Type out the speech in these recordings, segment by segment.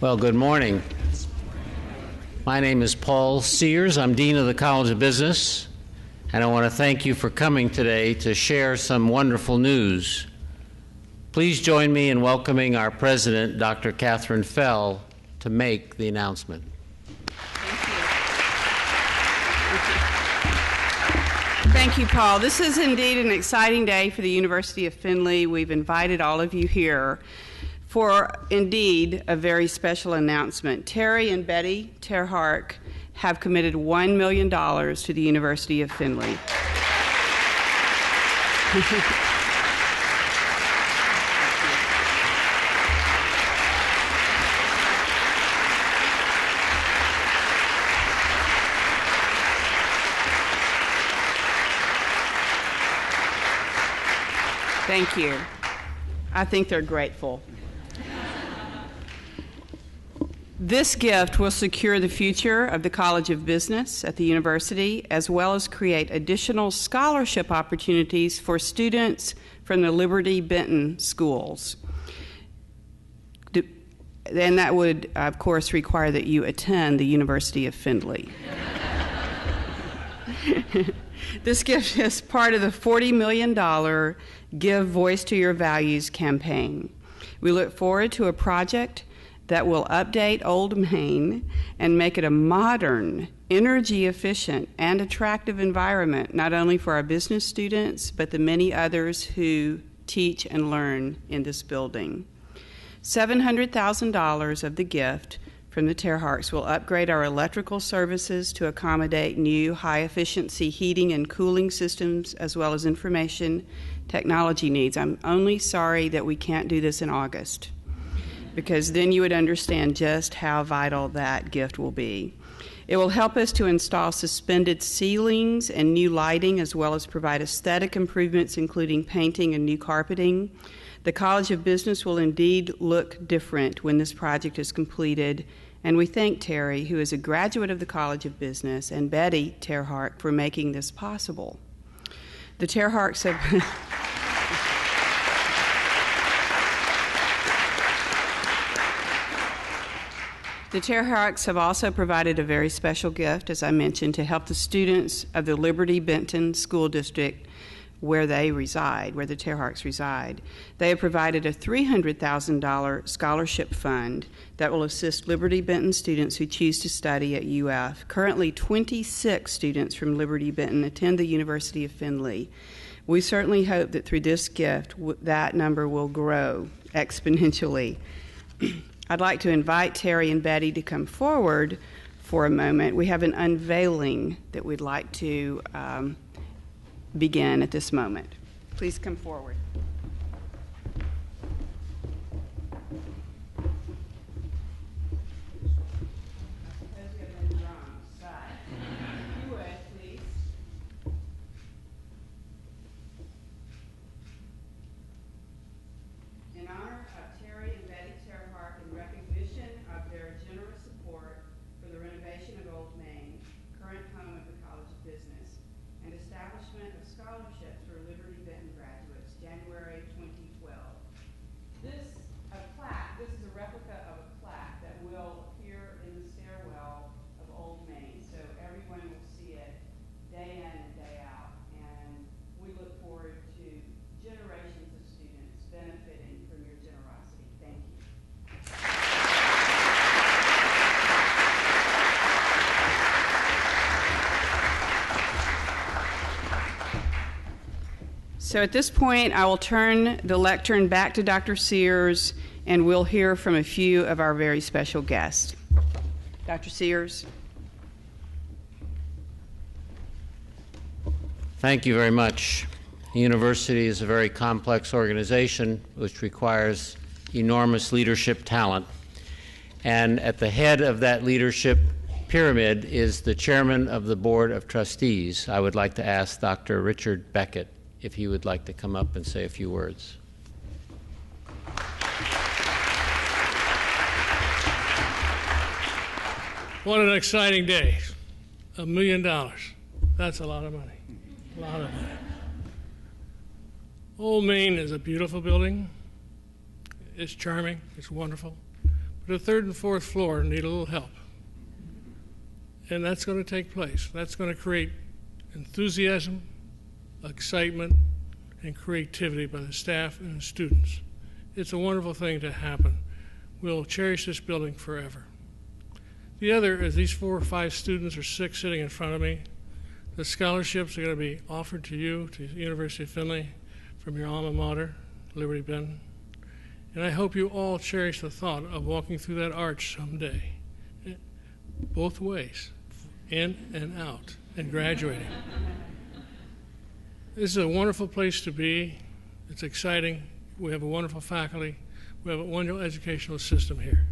Well, good morning. My name is Paul Sears. I'm Dean of the College of Business, and I want to thank you for coming today to share some wonderful news. Please join me in welcoming our president, Dr. Katherine Fell, to make the announcement. Thank you, Paul. This is indeed an exciting day for the University of Findlay. We've invited all of you here for, indeed, a very special announcement. Terry and Betty Terhark have committed $1 million to the University of Findlay. Thank you. I think they're grateful. This gift will secure the future of the College of Business at the university, as well as create additional scholarship opportunities for students from the Liberty-Benton schools. And that would, of course, require that you attend the University of Findlay. This gift is part of the $40 million Give Voice to Your Values campaign. We look forward to a project that will update Old Main and make it a modern, energy-efficient, and attractive environment, not only for our business students, but the many others who teach and learn in this building. $700,000 of the gift from the Terharks will upgrade our electrical services to accommodate new high-efficiency heating and cooling systems, as well as information technology needs. I'm only sorry that we can't do this in August, because then you would understand just how vital that gift will be. It will help us to install suspended ceilings and new lighting, as well as provide aesthetic improvements, including painting and new carpeting. The College of Business will indeed look different when this project is completed, and we thank Terry, who is a graduate of the College of Business, and Betty Terhark for making this possible. The Terharks have... The Terharks have also provided a very special gift, as I mentioned, to help the students of the Liberty-Benton School District where they reside, where the Terharks reside. They have provided a $300,000 scholarship fund that will assist Liberty-Benton students who choose to study at UF. Currently, 26 students from Liberty-Benton attend the University of Findlay. We certainly hope that through this gift, that number will grow exponentially. I'd like to invite Terry and Betty to come forward for a moment. We have an unveiling that we'd like to begin at this moment. Please come forward. So at this point, I will turn the lectern back to Dr. Sears, and we'll hear from a few of our very special guests. Dr. Sears. Thank you very much. The university is a very complex organization which requires enormous leadership talent. And at the head of that leadership pyramid is the chairman of the Board of Trustees. I would like to ask Dr. Richard Beckett if he would like to come up and say a few words. What an exciting day. $1 million. That's a lot of money. A lot of money. Old Main is a beautiful building. It's charming. It's wonderful. the third and fourth floor need a little help. And that's going to take place. That's going to create enthusiasm, excitement, and creativity by the staff and the students. It's a wonderful thing to happen. We'll cherish this building forever. The other is these 4 or 5 students or 6 sitting in front of me. The scholarships are going to be offered to you, to the University of Findlay, from your alma mater, Liberty-Benton. And I hope you all cherish the thought of walking through that arch someday, both ways, in and out, and graduating. This is a wonderful place to be. It's exciting. We have a wonderful faculty. We have a wonderful educational system here.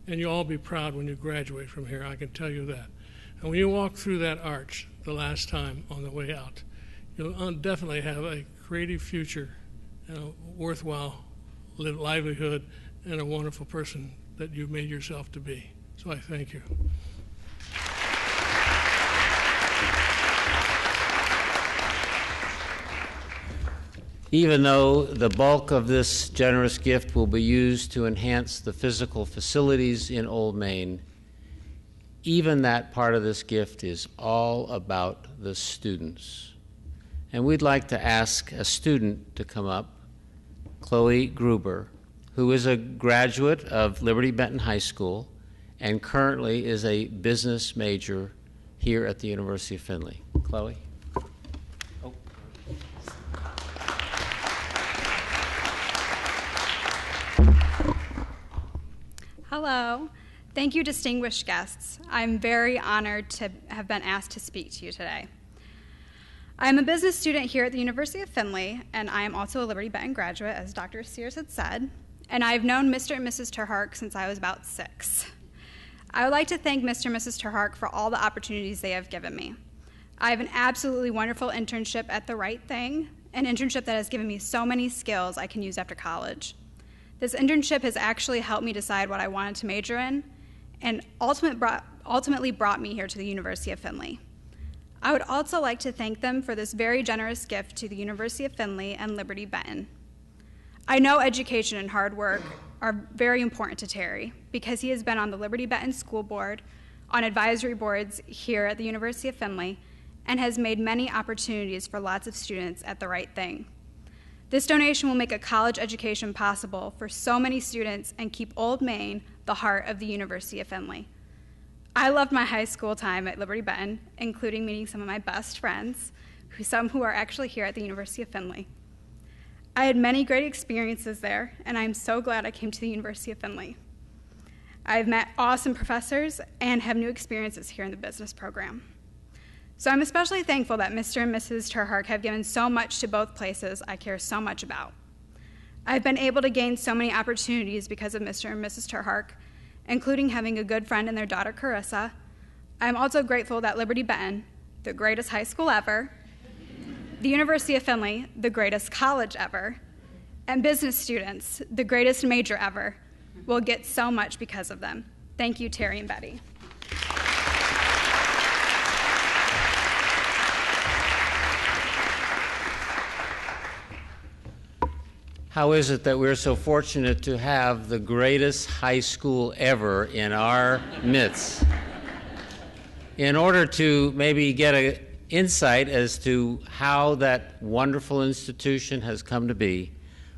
And you'll all be proud when you graduate from here, I can tell you that. And when you walk through that arch the last time on the way out, you'll definitely have a creative future and a worthwhile livelihood and a wonderful person that you've made yourself to be. So I thank you. Even though the bulk of this generous gift will be used to enhance the physical facilities in Old Main, even that part of this gift is all about the students. And we'd like to ask a student to come up, Chloe Gruber, who is a graduate of Liberty-Benton High School and currently is a business major here at the University of Findlay. Chloe? Hello. Thank you, distinguished guests. I'm very honored to have been asked to speak to you today. I'm a business student here at the University of Findlay, and I am also a Liberty-Benton graduate, as Dr. Sears had said, and I've known Mr. and Mrs. Terhark since I was about 6. I would like to thank Mr. and Mrs. Terhark for all the opportunities they have given me. I have an absolutely wonderful internship at The Right Thing, an internship that has given me so many skills I can use after college. This internship has actually helped me decide what I wanted to major in and ultimately brought me here to the University of Findlay. I would also like to thank them for this very generous gift to the University of Findlay and Liberty-Benton. I know education and hard work are very important to Terry because he has been on the Liberty-Benton School Board, on advisory boards here at the University of Findlay, and has made many opportunities for lots of students at The Right Thing. This donation will make a college education possible for so many students and keep Old Main the heart of the University of Findlay. I loved my high school time at Liberty-Benton, including meeting some of my best friends, some who are actually here at the University of Findlay. I had many great experiences there, and I'm so glad I came to the University of Findlay. I've met awesome professors and have new experiences here in the business program. So I'm especially thankful that Mr. and Mrs. Terhark have given so much to both places I care so much about. I've been able to gain so many opportunities because of Mr. and Mrs. Terhark, including having a good friend in their daughter, Carissa. I'm also grateful that Liberty-Benton, the greatest high school ever, the University of Findlay, the greatest college ever, and business students, the greatest major ever, will get so much because of them. Thank you, Terry and Betty. How is it that we're so fortunate to have the greatest high school ever in our midst? In order to maybe get an insight as to how that wonderful institution has come to be,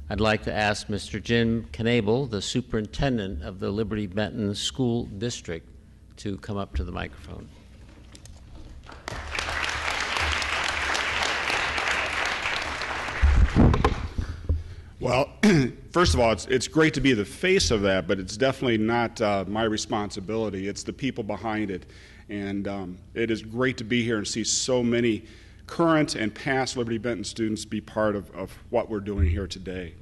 I'd like to ask Mr. Jim Jinnable, the superintendent of the Liberty-Benton School District, to come up to the microphone. Well, first of all, it's great to be the face of that, but it's definitely not my responsibility. It's the people behind it. And it is great to be here and see so many current and past Liberty-Benton students be part of what we're doing here today.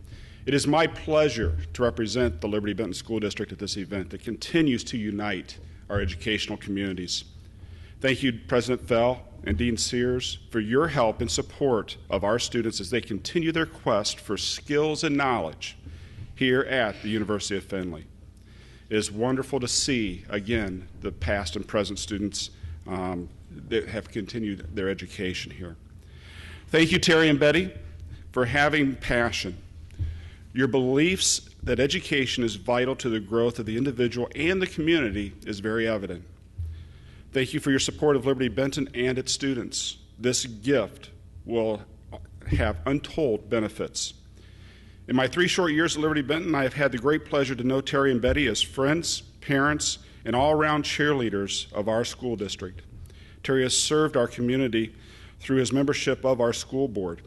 It is my pleasure to represent the Liberty-Benton School District at this event that continues to unite our educational communities. Thank you, President Fell and Dean Sears, for your help and support of our students as they continue their quest for skills and knowledge here at the University of Findlay. It is wonderful to see, again, the past and present students that have continued their education here. Thank you, Terry and Betty, for having passion. Your beliefs that education is vital to the growth of the individual and the community is very evident. Thank you for your support of Liberty-Benton and its students. This gift will have untold benefits. In my 3 short years at Liberty-Benton, I have had the great pleasure to know Terry and Betty as friends, parents, and all-around cheerleaders of our school district. Terry has served our community through his membership of our school board.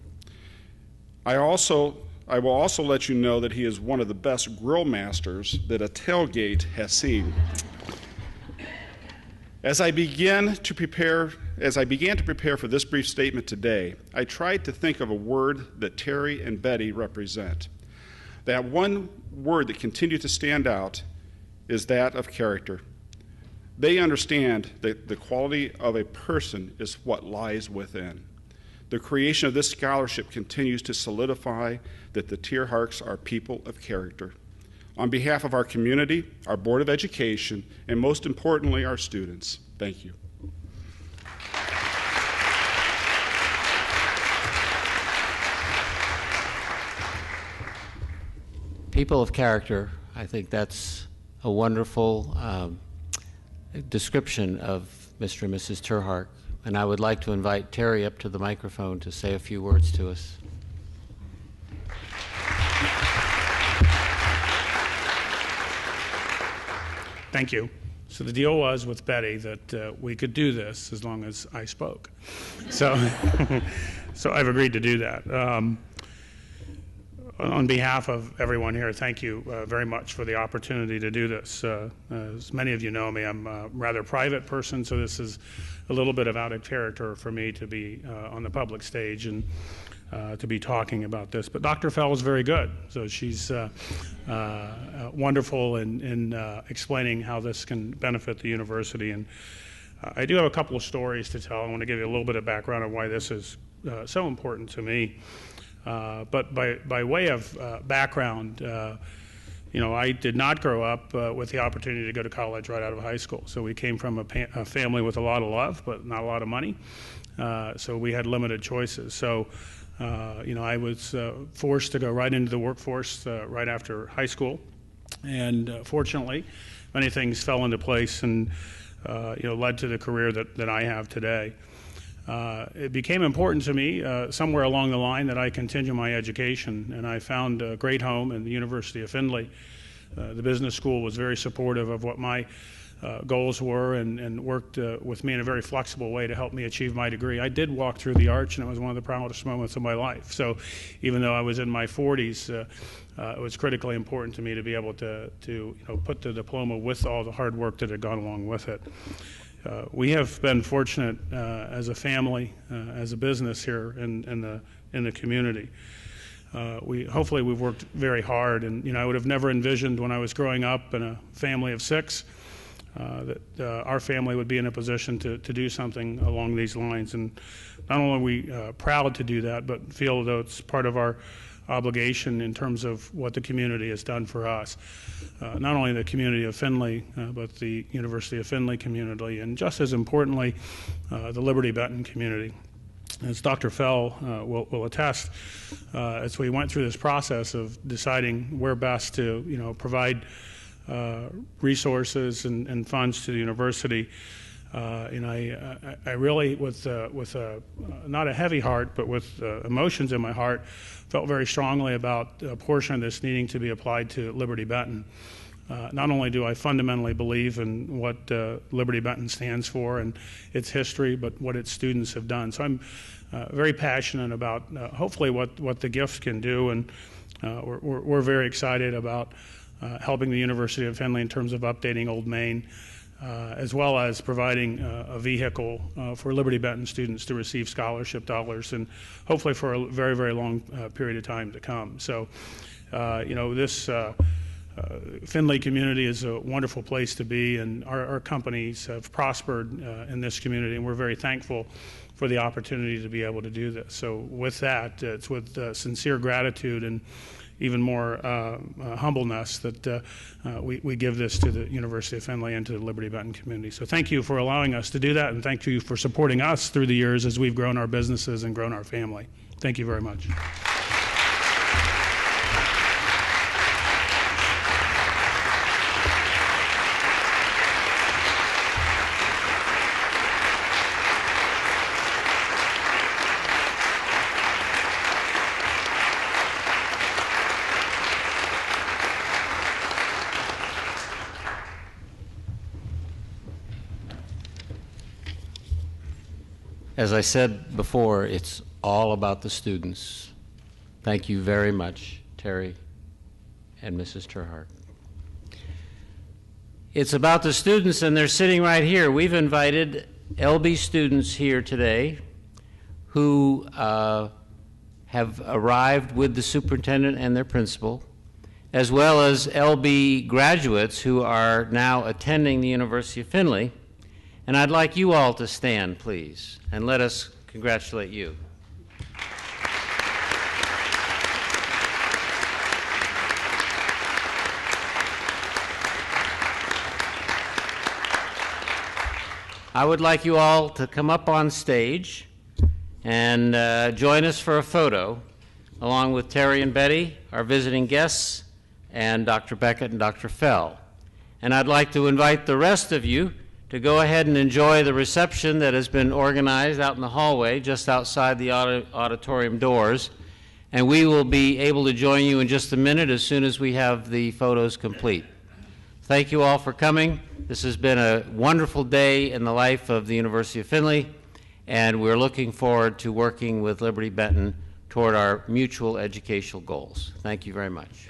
I will also let you know that he is one of the best grill masters that a tailgate has seen. As I began to prepare for this brief statement today, I tried to think of a word that Terry and Betty represent. That one word that continued to stand out is that of character. They understand that the quality of a person is what lies within. The creation of this scholarship continues to solidify that the Terharks are people of character. On behalf of our community, our Board of Education, and most importantly, our students, thank you. People of character, I think that's a wonderful description of Mr. and Mrs. Terhark. And I would like to invite Terry up to the microphone to say a few words to us. Thank you. So the deal was with Betty that we could do this as long as I spoke. So, so I've agreed to do that. On behalf of everyone here, thank you very much for the opportunity to do this. As many of you know me, I'm a rather private person, so this is a little bit of out of character for me to be on the public stage and to be talking about this. But Dr. Fell is very good, so she's wonderful in explaining how this can benefit the university. And I do have a couple of stories to tell. I want to give you a little bit of background on why this is so important to me. But by way of background, I did not grow up with the opportunity to go to college right out of high school. So we came from a family with a lot of love, but not a lot of money. So we had limited choices. So, I was forced to go right into the workforce right after high school. And fortunately, many things fell into place and, led to the career that I have today. It became important to me somewhere along the line that I continue my education, and I found a great home in the University of Findlay. The business school was very supportive of what my goals were and worked with me in a very flexible way to help me achieve my degree. I did walk through the arch, and it was one of the proudest moments of my life. So even though I was in my 40s, it was critically important to me to be able to put the diploma with all the hard work that had gone along with it. We have been fortunate as a family, as a business here in the community. Hopefully we've worked very hard, and I would have never envisioned when I was growing up in a family of 6 that our family would be in a position to do something along these lines. And not only are we proud to do that, but feel that it's part of our obligation in terms of what the community has done for us. Not only the community of Findlay, but the University of Findlay community, and just as importantly, the Liberty-Benton community. As Dr. Fell will attest, as we went through this process of deciding where best to provide resources and funds to the university, I really, with not a heavy heart, but with emotions in my heart, felt very strongly about a portion of this needing to be applied to Liberty-Benton. Not only do I fundamentally believe in what Liberty-Benton stands for and its history, but what its students have done. So I'm very passionate about hopefully what the gift can do, and we're very excited about helping the University of Findlay in terms of updating Old Main, as well as providing a vehicle for Liberty-Benton students to receive scholarship dollars, and hopefully for a very, very long period of time to come. So, this Findlay community is a wonderful place to be, and our companies have prospered in this community, and we're very thankful for the opportunity to be able to do this. So with that, it's with sincere gratitude and even more humbleness that we give this to the University of Findlay and to the Liberty-Benton community. So thank you for allowing us to do that, and thank you for supporting us through the years as we've grown our businesses and grown our family. Thank you very much. As I said before, it's all about the students. Thank you very much, Terry and Mrs. Terhark. It's about the students, and they're sitting right here. We've invited LB students here today who have arrived with the superintendent and their principal, as well as LB graduates who are now attending the University of Findlay. And I'd like you all to stand, please, and let us congratulate you. I would like you all to come up on stage and join us for a photo, along with Terry and Betty, our visiting guests, and Dr. Beckett and Dr. Fell. And I'd like to invite the rest of you to go ahead and enjoy the reception that has been organized out in the hallway just outside the auditorium doors. And we will be able to join you in just a minute as soon as we have the photos complete. Thank you all for coming. This has been a wonderful day in the life of the University of Findlay, and we're looking forward to working with Liberty-Benton toward our mutual educational goals. Thank you very much.